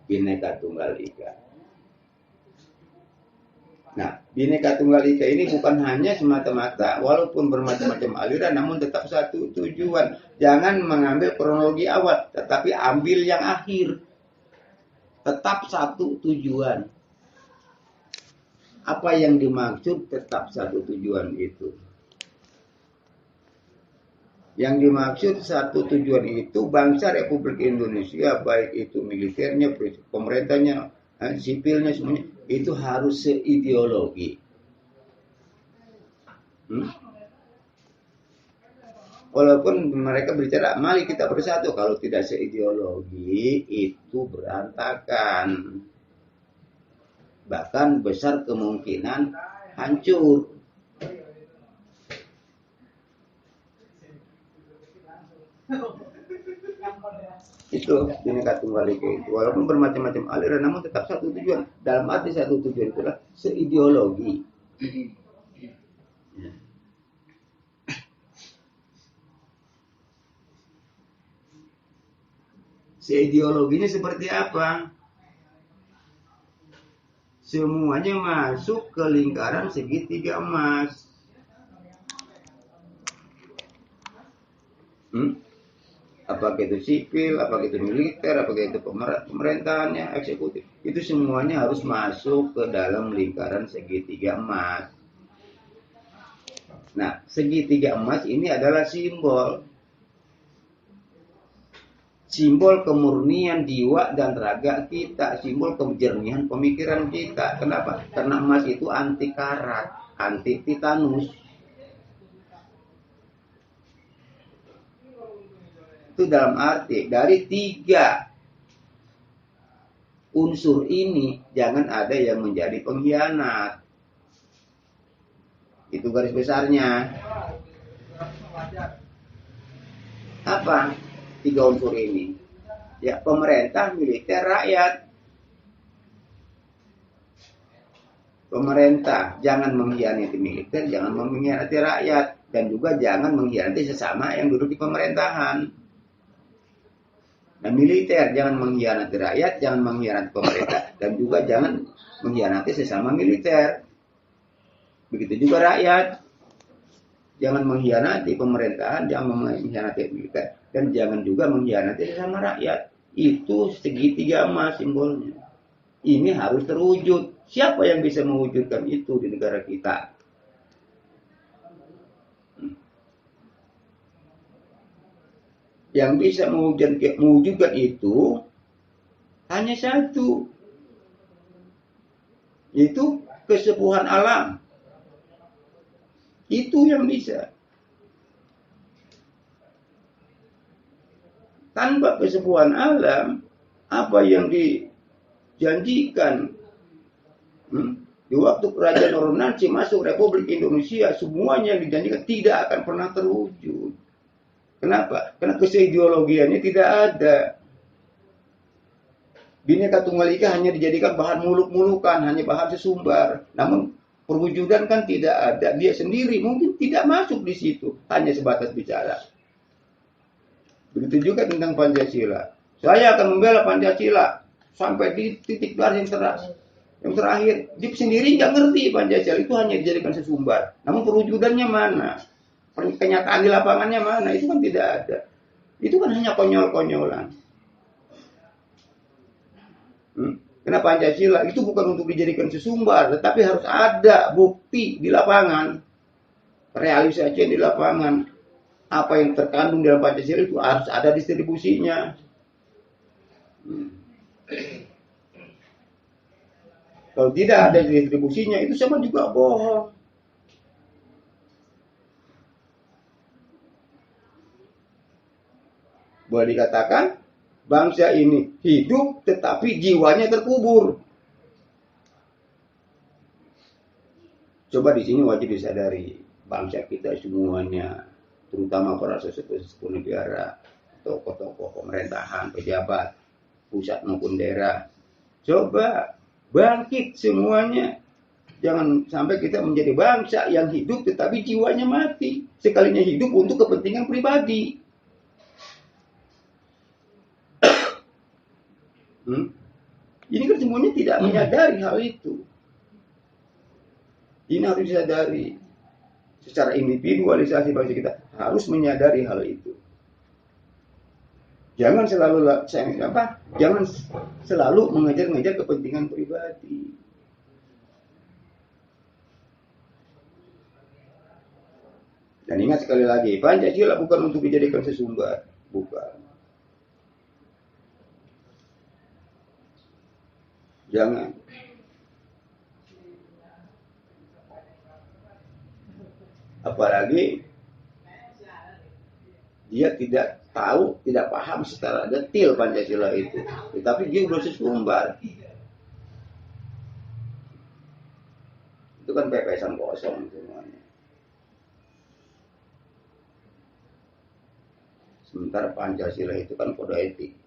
Bhinneka Tunggal Ika. Nah, Bhinneka Tunggal Ika ini bukan hanya semata-mata walaupun bermacam-macam aliran namun tetap satu tujuan. Jangan mengambil kronologi awal, tetapi ambil yang akhir. Tetap satu tujuan. Apa yang dimaksud tetap satu tujuan itu? Yang dimaksud satu tujuan itu bangsa Republik Indonesia, baik itu militernya, pemerintahnya, sipilnya, semuanya, itu harus seideologi. Walaupun mereka berbicara, mari kita bersatu, kalau tidak seideologi, itu berantakan. Bahkan besar kemungkinan hancur. Itu Bhinneka Tunggal Ika itu. Walaupun bermacam-macam aliran, namun tetap satu tujuan. Dalam arti satu tujuan itu adalah seideologi. Seideologinya seperti apa? Semuanya masuk ke lingkaran segitiga emas. Apakah itu sipil, apakah itu militer, apakah itu pemerintahannya, eksekutif. Itu semuanya harus masuk ke dalam lingkaran segitiga emas. Nah, segitiga emas ini adalah simbol. Simbol kemurnian jiwa dan raga kita. Simbol kejernihan pemikiran kita. Kenapa? Karena emas itu anti karat, anti titanus. Itu dalam arti dari 3 unsur ini jangan ada yang menjadi pengkhianat. Itu garis besarnya. Apa 3 unsur ini? Ya, pemerintah, militer, rakyat. Pemerintah jangan mengkhianati militer, jangan mengkhianati rakyat, dan juga jangan mengkhianati sesama yang duduk di pemerintahan. Dan militer jangan mengkhianati rakyat, jangan mengkhianati pemerintah, dan juga jangan mengkhianati sesama militer. Begitu juga rakyat, jangan mengkhianati pemerintahan, jangan mengkhianati militer, dan jangan juga mengkhianati sesama rakyat. Itu segitiga emas simbolnya. Ini harus terwujud. Siapa yang bisa mewujudkan itu di negara kita? Yang bisa mewujudkan itu hanya satu, yaitu kesepuhan alam. Itu yang bisa. Tanpa kesepuhan alam, apa yang dijanjikan di waktu kerajaan Ornansi masuk Republik Indonesia, semuanya yang dijanjikan tidak akan pernah terwujud. Kenapa? Karena keseideologiannya tidak ada. Bhinneka Tunggal Ika hanya dijadikan bahan muluk-mulukan, hanya bahan sesumbar. Namun perwujudan kan tidak ada. Dia sendiri mungkin tidak masuk di situ, hanya sebatas bicara. Begitu juga tentang Pancasila. Saya akan membela Pancasila sampai di titik garis yang terakhir. Dia sendiri nggak ngerti Pancasila, itu hanya dijadikan sesumbar. Namun perwujudannya mana? Kenyataan di lapangannya mana? Itu kan tidak ada. Itu kan hanya konyol-konyolan. Karena Pancasila itu bukan untuk dijadikan sesumbar, tetapi harus ada bukti di lapangan, realisasi di lapangan. Apa yang terkandung dalam Pancasila itu harus ada distribusinya. Kalau tidak ada distribusinya, itu sama juga bohong. Boleh dikatakan bangsa ini hidup tetapi jiwanya terkubur. Coba di sini wajib disadari bangsa kita semuanya, terutama para sesepuh negara, tokoh-tokoh pemerintahan, pejabat, pusat maupun daerah. Coba bangkit semuanya. Jangan sampai kita menjadi bangsa yang hidup tetapi jiwanya mati. Sekalinya hidup untuk kepentingan pribadi. Ini kan semuanya tidak menyadari hal itu. Ini harus disadari. Secara individualisasi bangsa kita harus menyadari hal itu. Jangan selalu mengejar-ngejar kepentingan pribadi. Dan ingat sekali lagi, Pancasila bukan untuk dijadikan sesumbar, bukan. Jangan. Apalagi dia tidak tahu, tidak paham secara detail Pancasila itu. Tetapi dia udah sesumbar. Itu kan pepesan kosong semuanya. Sementara Pancasila itu kan kode etik.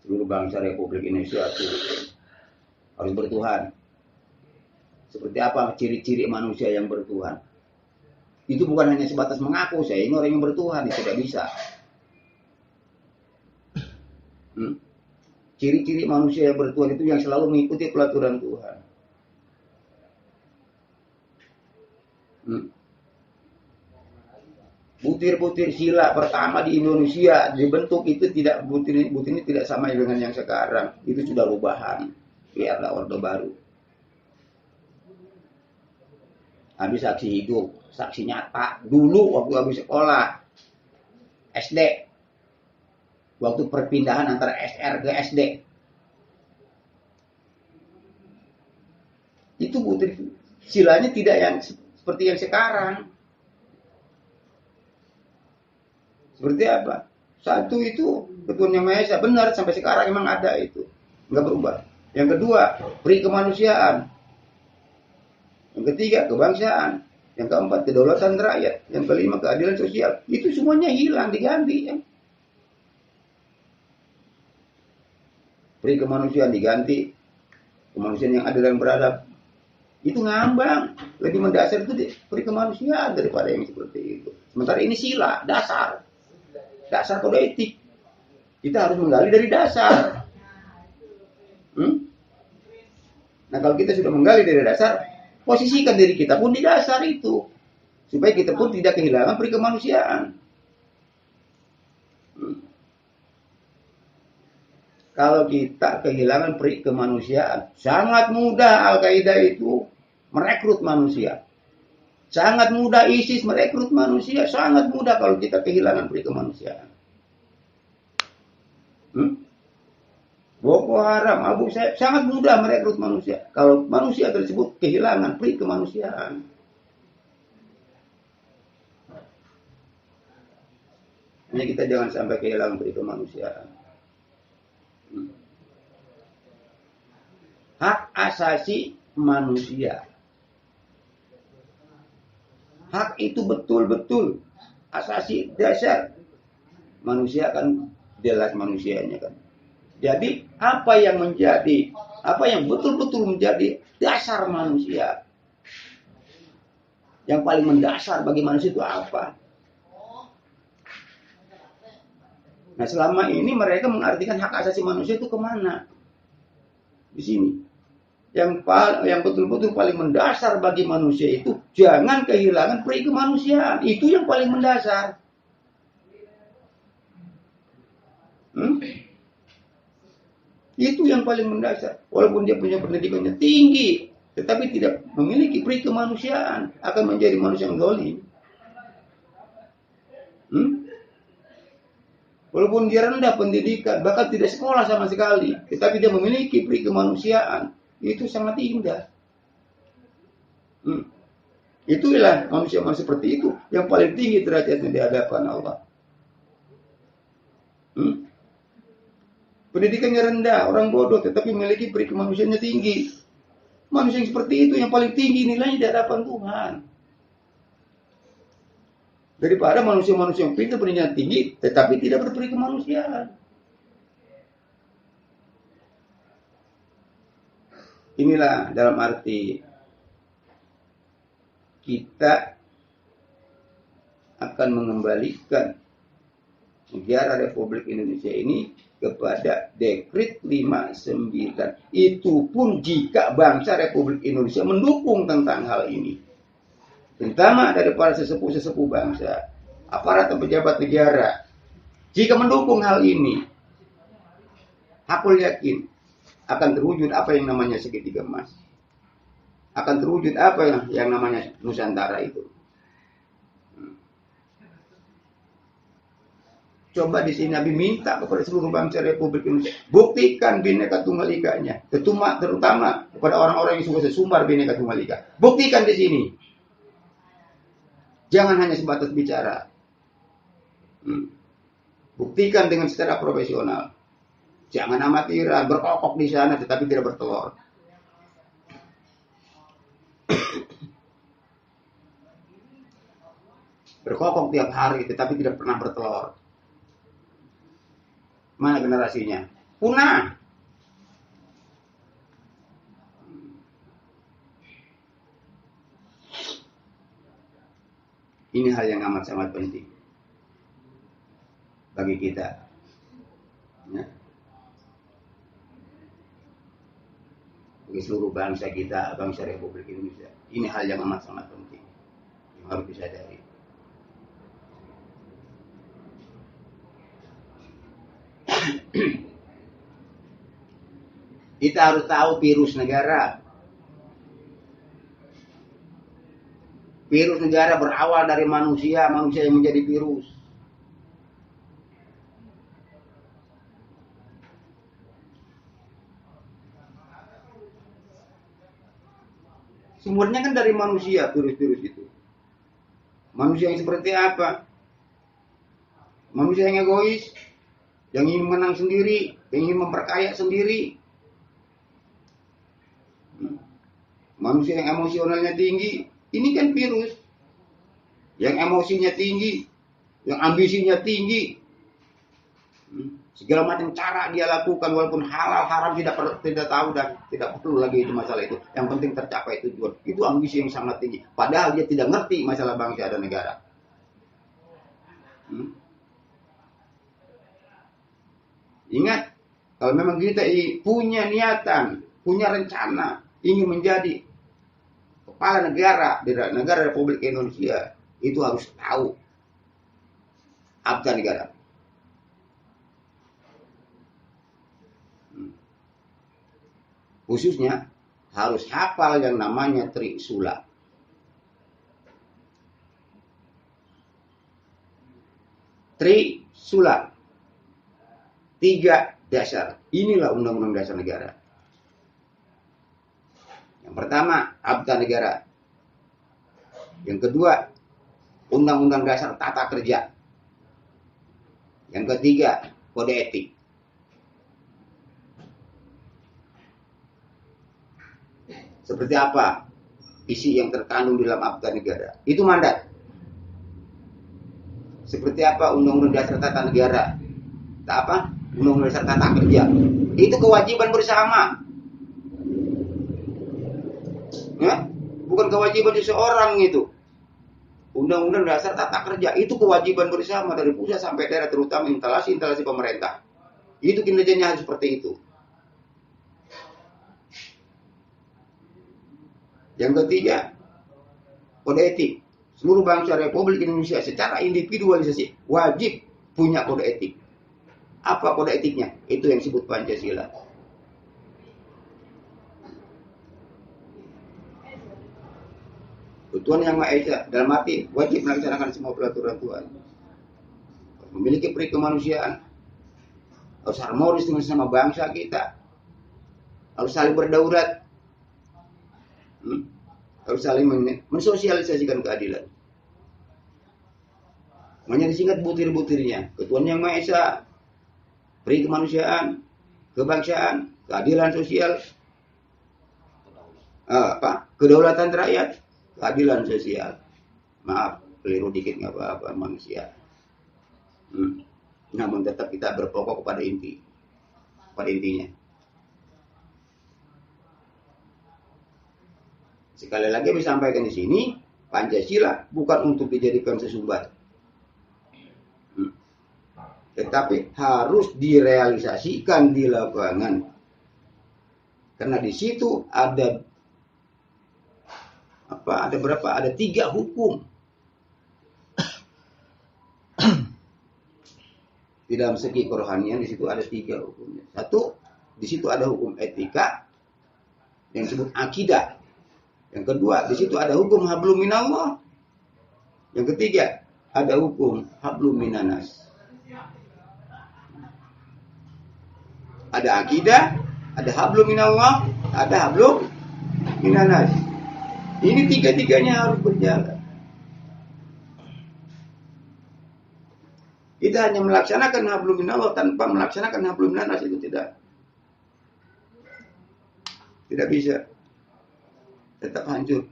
Seluruh bangsa Republik Indonesia itu harus bertuhan. Seperti apa ciri-ciri manusia yang bertuhan? Itu bukan hanya sebatas mengaku saya ini orang yang bertuhan, itu tidak bisa. Ciri-ciri manusia yang bertuhan itu yang selalu mengikuti pelaturan Tuhan. Butir-butir sila pertama di Indonesia dibentuk itu tidak butir ini tidak sama dengan yang sekarang. Itu sudah rubahan. Biarlah orde baru. Habis saksi hidup, saksi nyata. Dulu waktu habis sekolah SD, waktu perpindahan antara SR ke SD, itu butir silanya tidak yang seperti yang sekarang. Seperti apa? Satu itu Ketuhanan Yang Maha Esa, benar sampai sekarang memang ada itu, nggak berubah. Yang kedua, peri kemanusiaan. Yang ketiga, kebangsaan. Yang keempat, kedaulatan rakyat. Yang kelima, keadilan sosial. Itu semuanya hilang, diganti. Ya. Peri kemanusiaan diganti, kemanusiaan yang adil dan beradab. Itu ngambang. Lebih mendasar itu peri kemanusiaan daripada yang seperti itu. Sementara ini sila, dasar. Dasar kode etik. Kita harus menggali dari dasar. Nah kalau kita sudah menggali dari dasar, posisikan diri kita pun di dasar itu. Supaya kita pun tidak kehilangan peri kemanusiaan. Kalau kita kehilangan peri kemanusiaan, sangat mudah Al-Qaeda itu merekrut manusia. Sangat mudah ISIS merekrut manusia. Sangat mudah kalau kita kehilangan peri kemanusiaan. Boko Haram, Abu Sayyaf sangat mudah merekrut manusia. Kalau manusia tersebut kehilangan peri kemanusiaan. Hanya kita jangan sampai kehilangan peri kemanusiaan. Hak asasi manusia. Hak itu betul-betul asasi dasar. Manusia kan jelas manusianya kan. Jadi apa yang betul-betul menjadi dasar manusia? Yang paling mendasar bagi manusia itu apa? Nah selama ini mereka mengartikan hak asasi manusia itu kemana? Di sini. Yang betul-betul paling mendasar bagi manusia itu jangan kehilangan peri kemanusiaan. Itu yang paling mendasar. Itu yang paling mendasar. Walaupun dia punya pendidikannya tinggi, tetapi tidak memiliki peri kemanusiaan, akan menjadi manusia yang zalim. Walaupun dia rendah pendidikan, bahkan tidak sekolah sama sekali, tetapi dia memiliki peri kemanusiaan. Itu sangat indah. Itulah manusia-manusia seperti itu yang paling tinggi derajatnya di hadapan Allah. Pendidikannya rendah, orang bodoh, tetapi memiliki peri kemanusiaannya tinggi. Manusia yang seperti itu yang paling tinggi nilainya di hadapan Tuhan. Daripada manusia-manusia yang pintar pendidikan tinggi, tetapi tidak berperi kemanusiaan. Inilah dalam arti kita akan mengembalikan negara Republik Indonesia ini kepada Dekrit 59. Itu pun jika bangsa Republik Indonesia mendukung tentang hal ini. Terutama dari para sesepuh-sesepuh bangsa, aparat dan pejabat negara. Jika mendukung hal ini, aku yakin akan terwujud apa yang namanya segitiga emas. Akan terwujud apa yang namanya Nusantara itu. Coba di sini Nabi minta kepada seluruh bangsa Republik Indonesia, buktikan Bhinneka Tunggal Ika-nya, terutama kepada orang-orang yang suka sesumbar Bhinneka Tunggal Ika. Buktikan di sini. Jangan hanya sebatas bicara. Buktikan dengan secara profesional. Jangan amatiran, berkokok di sana tetapi tidak bertelur. Berkokok tiap hari tetapi tidak pernah bertelur. Mana generasinya? Punah. Ini hal yang amat sangat penting bagi kita. Ya. Bagi seluruh bangsa kita, bangsa Republik Indonesia. Ini hal yang amat sangat penting yang harus disadari. Kita harus tahu virus negara. Virus negara berawal dari manusia yang menjadi virus. Sumbernya kan dari manusia, virus-virus itu. Manusia yang seperti apa? Manusia yang egois, yang ingin menang sendiri, yang ingin memperkaya sendiri. Manusia yang emosionalnya tinggi, ini kan virus. Yang emosinya tinggi, yang ambisinya tinggi. Segala macam cara dia lakukan walaupun halal haram tidak tahu dan tidak perlu lagi itu masalah itu. Yang penting tercapai tujuan. Itu ambisi yang sangat tinggi. Padahal dia tidak ngerti masalah bangsa dan negara. Ingat, kalau memang kita punya niatan, punya rencana, ingin menjadi kepala negara di negara Republik Indonesia, itu harus tahu abda negara. Khususnya harus hafal yang namanya Trisula. Trisula. 3 dasar. Inilah undang-undang dasar negara. Yang pertama, abda negara. Yang kedua, undang-undang dasar tata kerja. Yang ketiga, kode etik. Seperti apa isi yang terkandung dalam abda negara? Itu mandat. Seperti apa undang-undang dasar tata negara? Apa? Undang-undang dasar tata kerja. Itu kewajiban bersama. Ya? Bukan kewajiban seseorang itu. Undang-undang dasar tata kerja itu kewajiban bersama dari pusat sampai daerah, terutama instalasi-instalasi pemerintah. Itu kinerjanya harus seperti itu. Yang ketiga, kode etik. Seluruh bangsa Republik Indonesia secara individualisasi wajib punya kode etik. Apa kode etiknya? Itu yang disebut Pancasila. Tuhan Yang Maha Esa dalam arti wajib melaksanakan semua peraturan Tuhan. Memiliki peri kemanusiaan. Harus harmonis dengan sesama bangsa kita. Harus saling berdaulat. Harus saling mensosialisasikan keadilan. Makanya disingkat butir-butirnya. Ketuhanan Yang Maha Esa, peri kemanusiaan, kebangsaan, keadilan sosial, kedaulatan rakyat, keadilan sosial. Maaf, keliru dikit nggak apa-apa manusia. Namun tetap kita berpokok pada intinya. Sekali lagi saya sampaikan di sini, Pancasila bukan untuk dijadikan sesumbar. tetapi harus direalisasikan di lapangan. Karena di situ ada apa? Ada berapa? Ada 3 hukum. Di dalam segi kerohanian di situ ada 3 hukumnya. Satu, di situ ada hukum etika yang disebut akidah. Yang kedua, di situ ada hukum hablum minallah. Yang ketiga, ada hukum hablum minanas. Ada akidah, ada hablum minallah, ada hablum minanas. Ini 3-tiganya harus berjalan. Kita hanya melaksanakan hablum minallah tanpa melaksanakan hablum minanas itu tidak bisa. Tetap hancur.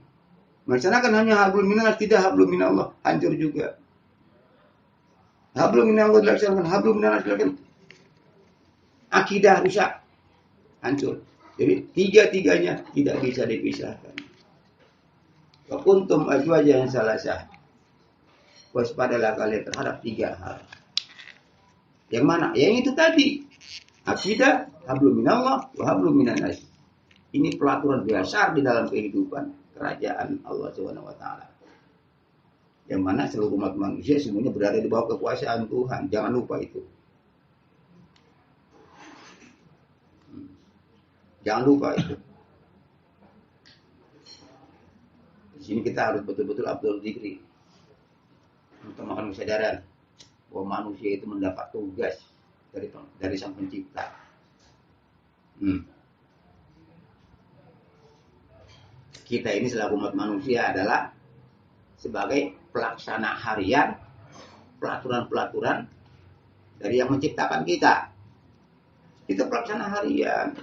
Melaksanakan hanya hablum minanas, tidak hablum minallah, hancur juga. Hablum minallah dilaksanakan, hablum minanas dilaksanakan, akidah rusak, hancur. Jadi 3-tiganya tidak bisa dipisahkan. Wa kuntum azwajan salasah. Waspadalah kalian terhadap 3 hal. Yang mana? Yang itu tadi. Akidah, hablum minallah, wa hablum minanas. Ini pelaturan dasar di dalam kehidupan kerajaan Allah Subhanahu wa taala. Yang mana seluruh umat manusia semuanya berada di bawah kekuasaan Tuhan. Jangan lupa itu. Jangan lupa itu. Di sini kita harus betul-betul abdul dzikri. Untuk makan kesadaran bahwa manusia itu mendapat tugas dari Sang Pencipta. Kita ini selaku umat manusia adalah sebagai pelaksana harian pelaturan-pelaturan dari yang menciptakan kita. Kita pelaksana harian.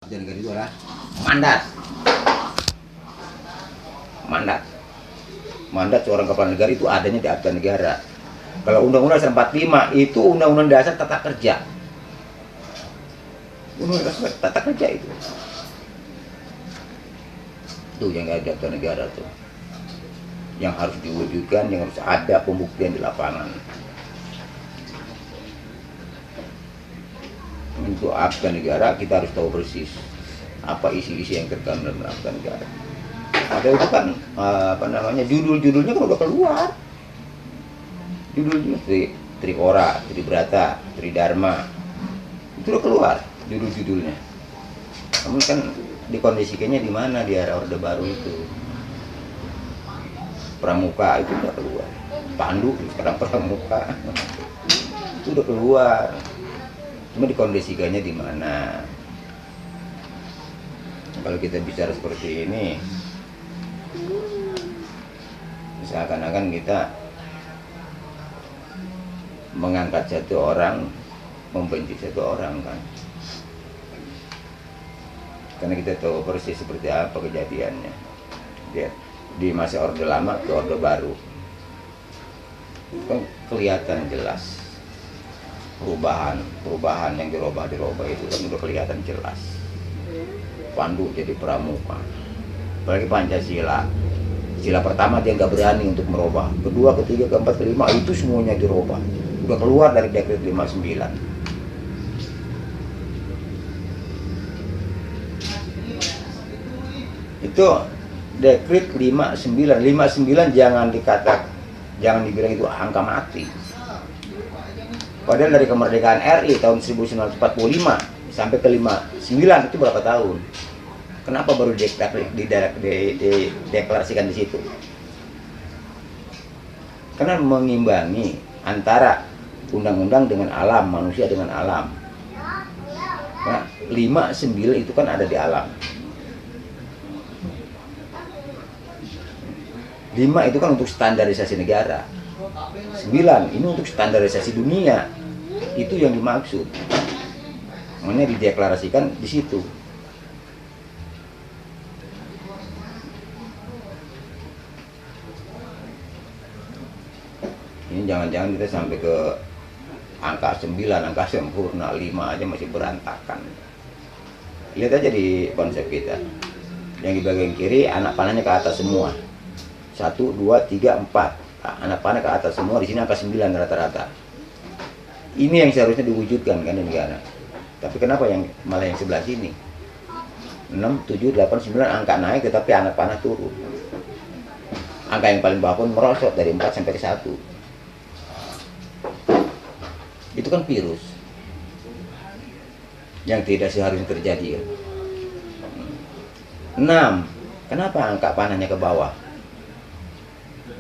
Abdi negara itu adalah mandat. Mandat. Mandat seorang kepala negara itu adanya di Abdi Negara. Kalau Undang-Undang 45 itu Undang-Undang Dasar Tata Kerja. Undang-Undang Dasar Tata Kerja itu. Itu yang ada di Abdi Negara tuh. Yang harus diwujudkan, yang harus ada pembuktian di lapangan. Untuk Abdi Negara kita harus tahu persis apa isi-isi yang terkandung dalam Abdi Negara. Ada itu kan judul-judulnya kan udah keluar. Judulnya Triora, Tribrata, Tridharma itu udah keluar judul-judulnya. Namun kan dikondisikannya di mana di era Orde Baru itu. Pramuka itu udah keluar. Pandu sekarang Pramuka itu udah keluar. Cuma dikondisikannya di mana. Kalau kita bicara seperti ini, seakan-akan kita mengangkat satu orang, membenci satu orang kan. Karena kita tahu persis seperti apa kejadiannya. Di masa Orde Lama ke Orde Baru. Kan kelihatan jelas perubahan yang dirubah itu kan udah kelihatan jelas. Pandu jadi Pramuka. Apalagi Pancasila. Sila pertama dia nggak berani untuk merubah. Kedua, ketiga, keempat, kelima itu semuanya dirubah. Udah keluar dari Dekret 59. Itu Dekret 59. 59 jangan dibilang itu angka mati. Padahal dari kemerdekaan RI tahun 1945 sampai ke 59 itu berapa tahun? Kenapa baru dideklarasikan di situ? Karena mengimbangi antara undang-undang dengan alam, manusia dengan alam. Nah, 59 itu kan ada di alam. 5 itu kan untuk standarisasi negara. 9 ini untuk standarisasi dunia. Itu yang dimaksud. Makanya dideklarasikan di situ. Ini jangan-jangan kita sampai ke angka 9, angka sempurna, 5 aja masih berantakan. Lihat aja di konsep kita. Yang di bagian kiri anak panahnya ke atas semua. 1, 2, 3, 4. Anak panah ke atas semua, di sini angka 9 rata-rata. Ini yang seharusnya diwujudkan kan di negara. Tapi kenapa malah yang sebelah sini? 6, 7, 8, 9 angka naik tetapi anak panah turun. Angka yang paling bawah pun merosot dari 4 sampai ke 1. Itu kan virus yang tidak seharusnya terjadi. 6. Kenapa angka panahnya ke bawah?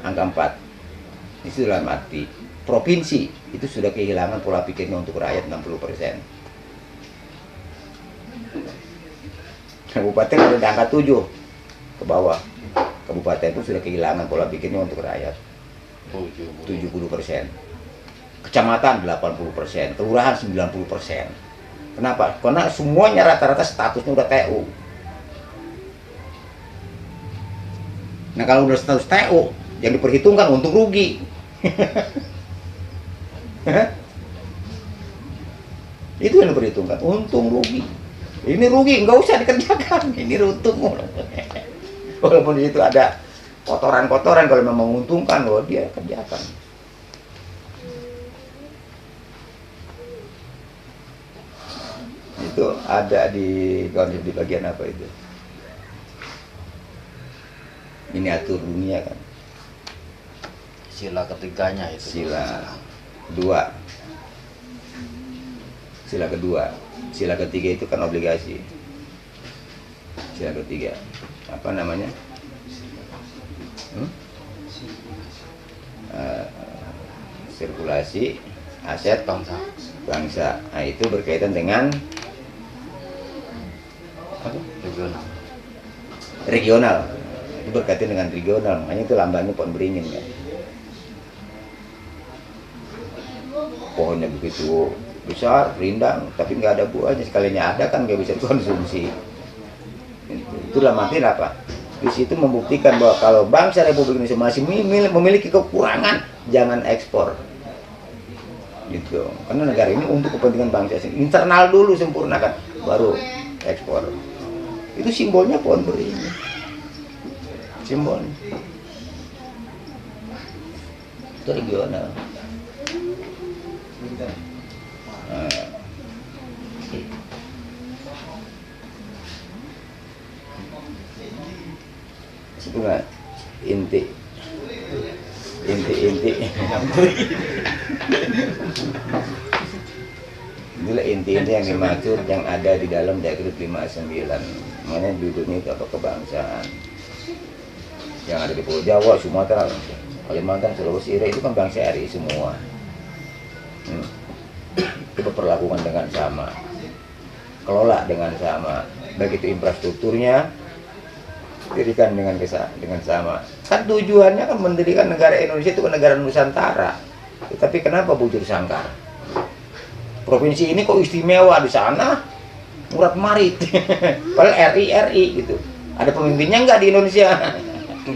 Angka 4. Itu dalam arti provinsi itu sudah kehilangan pola pikirnya untuk rakyat 60%. Kabupaten ada di angka 7 ke bawah. Kabupaten pun sudah kehilangan pola pikirnya untuk rakyat 70%. Kecamatan 80%, kelurahan 90%. Kenapa? Karena semuanya rata-rata statusnya udah TU. Nah kalau udah status TU, yang diperhitungkan untung rugi. Itu yang diperhitungkan, untung rugi. Ini rugi, nggak usah dikerjakan. Ini untung. Walaupun di situ ada kotoran-kotoran, kalau memang menguntungkan, dia kerjakan. Itu ada di konsep di bagian apa itu? Miniatur dunia kan. Sila ketiganya itu. Sila 2. Sila kedua. Sila ketiga itu kan obligasi. Sila ketiga. Apa namanya? Sirkulasi aset bangsa. Nah, itu berkaitan dengan apa? Regional. Itu berkaitan dengan regional. Makanya itu lambangnya pohon beringin kan. Pohonnya begitu besar, rindang, tapi nggak ada buahnya. Sekalinya ada kan nggak bisa dikonsumsi. Itulah mati apa? Di situ membuktikan bahwa kalau bangsa Republik Indonesia masih memiliki kekurangan, jangan ekspor. Gitu. Karena negara ini untuk kepentingan bangsa, internal dulu sempurnakan, baru ekspor. Itu simbolnya pohon beringin. Simbolnya. Itu regional. Nah. Itulah inti itulah inti-inti yang dimaksud yang ada di dalam Dekret 59. Mana judulnya itu apa? Kebangsaan yang ada di Pulau Jawa, Sumatera, Kalimantan, Sulawesi, itu kan bangsa RI semua. Kita perlakukan dengan sama, kelola dengan sama, baik itu infrastrukturnya dirikan dengan sama. Kan tujuannya kan mendirikan negara Indonesia itu ke negara Nusantara. Tapi kenapa bujur sangkar? Provinsi ini kok istimewa, di sana murad marit. Padahal RI gitu. Ada pemimpinnya nggak di Indonesia?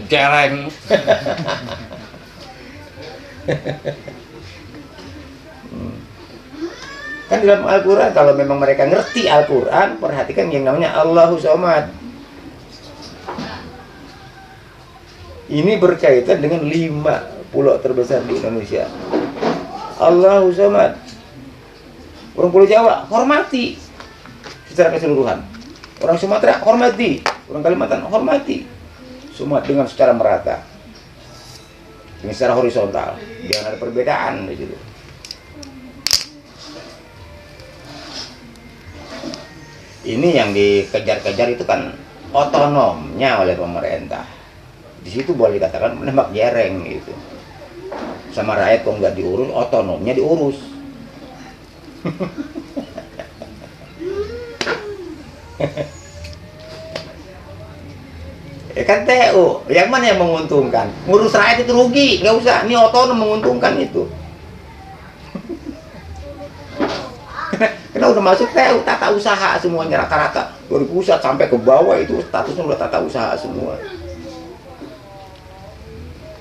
Jeleng. Kan dalam Al-Quran, kalau memang mereka ngerti Al-Quran, perhatikan yang namanya Allahu Somad. Ini berkaitan dengan 5 pulau terbesar di Indonesia. Allahu Somad. Orang Pulau Jawa hormati secara keseluruhan. Orang Sumatera hormati, orang Kalimantan hormati. Semua dengan secara merata, dengan secara horizontal, jangan ada perbedaan di situ. Ini yang dikejar-kejar itu kan otonomnya oleh pemerintah. Di situ boleh dikatakan menembak jereng gitu. Sama rakyat kok nggak diurus, otonomnya diurus. Ya kan TU, yang mana yang menguntungkan? Ngurus rakyat itu rugi, nggak usah. Ini otonom menguntungkan itu. Karena udah masuk TU, tata usaha semuanya rata-rata dari pusat sampai ke bawah itu statusnya udah tata usaha semua.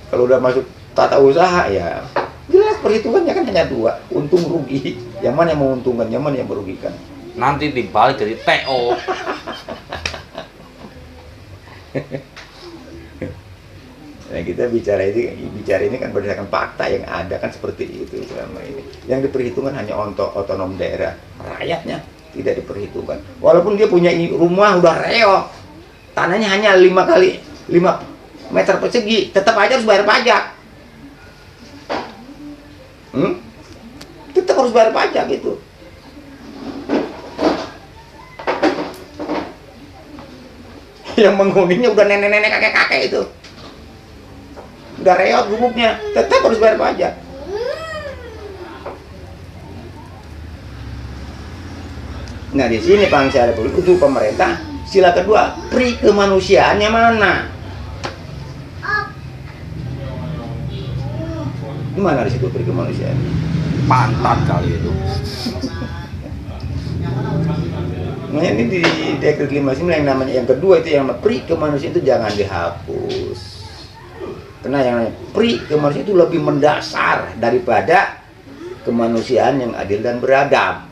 Kalau udah masuk tata usaha ya jelas perhitungannya kan hanya 2, untung rugi. Yang mana yang menguntungkan, yang mana yang merugikan. Nanti dibalik jadi TO. Nah, kita bicara ini kan berdasarkan fakta yang ada kan seperti itu selama ini. Yang diperhitungkan hanya untuk otonom daerah, rakyatnya tidak diperhitungkan. Walaupun dia punya rumah udah reok, tanahnya hanya 5 kali 5 meter persegi, tetap aja harus bayar pajak. Tetap harus bayar pajak gitu. Yang menghuninya udah nenek-nenek, kakek-kakek itu. Udah reot gubuknya, tetap harus bayar pajak. Nah, di sini bangsa Republik itu pemerintah, sila kedua, pri kemanusiaannya mana? Gimana di situ pri kemanusiaan? Pantat kali itu. Nah, ini di Dekret 59 yang namanya yang kedua itu yang pri kemanusiaan itu jangan dihapus. Karena yang namanya pri kemanusiaan itu lebih mendasar daripada kemanusiaan yang adil dan beradab.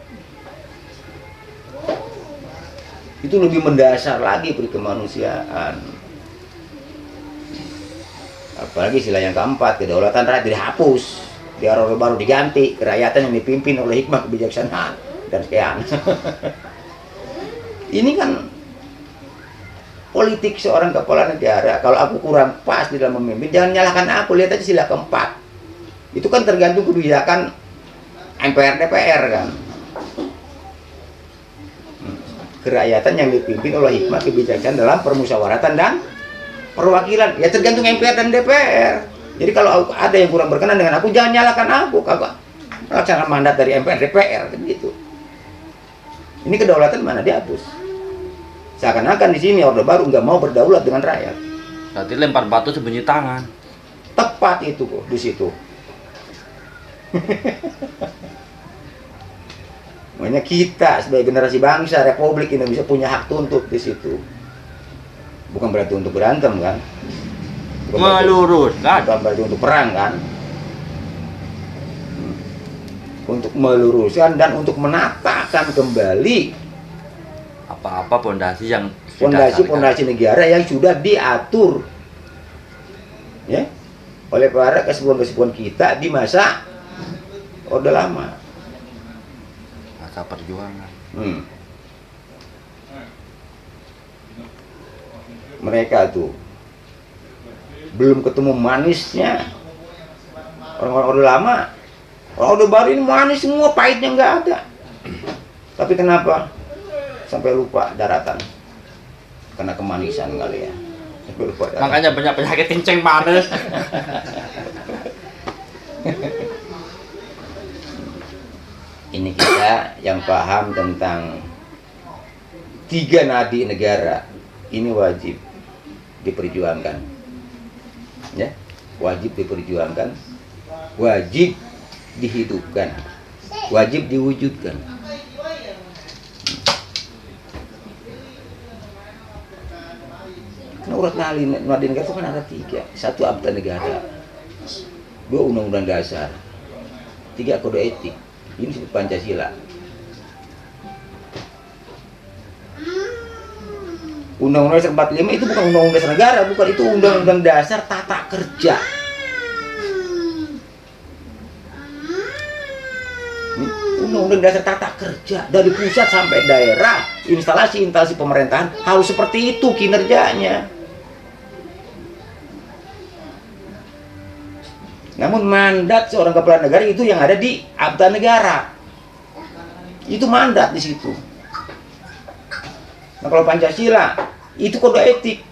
Itu lebih mendasar lagi pri kemanusiaan. Apalagi sila yang keempat, kedaulatan rakyat dihapus, di Orde Baru diganti, kerakyatan yang dipimpin oleh hikmah kebijaksanaan dan sekian. Ini kan politik seorang kepala negara. Kalau aku kurang pas di dalam memimpin, jangan nyalahkan aku. Lihat aja sila keempat. Itu kan tergantung kebijakan MPR DPR kan. Kerakyatan yang dipimpin oleh hikmah kebijaksanaan dalam permusyawaratan dan perwakilan. Ya tergantung MPR dan DPR. Jadi kalau ada yang kurang berkenan dengan aku, jangan nyalahkan aku. Kagak melaksanakan mandat dari MPR DPR kan gitu. Ini kedaulatan mana dihapus. Seakan-akan di sini Orde Baru nggak mau berdaulat dengan rakyat. Berarti lempar batu sebunyi tangan. Tepat itu kok di situ. Makanya kita sebagai generasi bangsa Republik Indonesia punya hak tuntut di situ. Bukan berarti untuk berantem kan? Meluruskan. Bukan berarti untuk perang kan? Untuk meluruskan dan untuk menatakan kembali Apa-apa pondasi yang fondasi-fondasi negara yang sudah diatur ya oleh para kesepuan-kesepuan kita di masa Orde Lama. masa perjuangan. Mereka tuh belum ketemu manisnya orang-orang Orde Lama. Orang Orde Baru ini manis semua, pahitnya nggak ada. Tapi kenapa sampai lupa daratan? Karena kemanisan kali ya. Sampai lupa daratan. Makanya banyak penyakit kencing manis. Ini kita yang paham tentang 3 nadi negara ini wajib diperjuangkan, ya, wajib diperjuangkan, wajib dihidupkan, wajib diwujudkan. Karena urat nadi negara itu kan ada 3, 1 Akta Negara, 2 Undang-Undang Dasar, 3 Kode Etik. Ini disebut Pancasila. Undang-Undang Dasar 45 itu bukan Undang-Undang Dasar Negara, bukan, itu Undang-Undang Dasar Tata Kerja. Undang-Undang Dasar Tata Kerja, dari pusat sampai daerah, instalasi-instalasi pemerintahan harus seperti itu kinerjanya. Namun mandat seorang kepala negara itu yang ada di Akta Negara. Itu mandat di situ. Nah kalau Pancasila itu kode etik.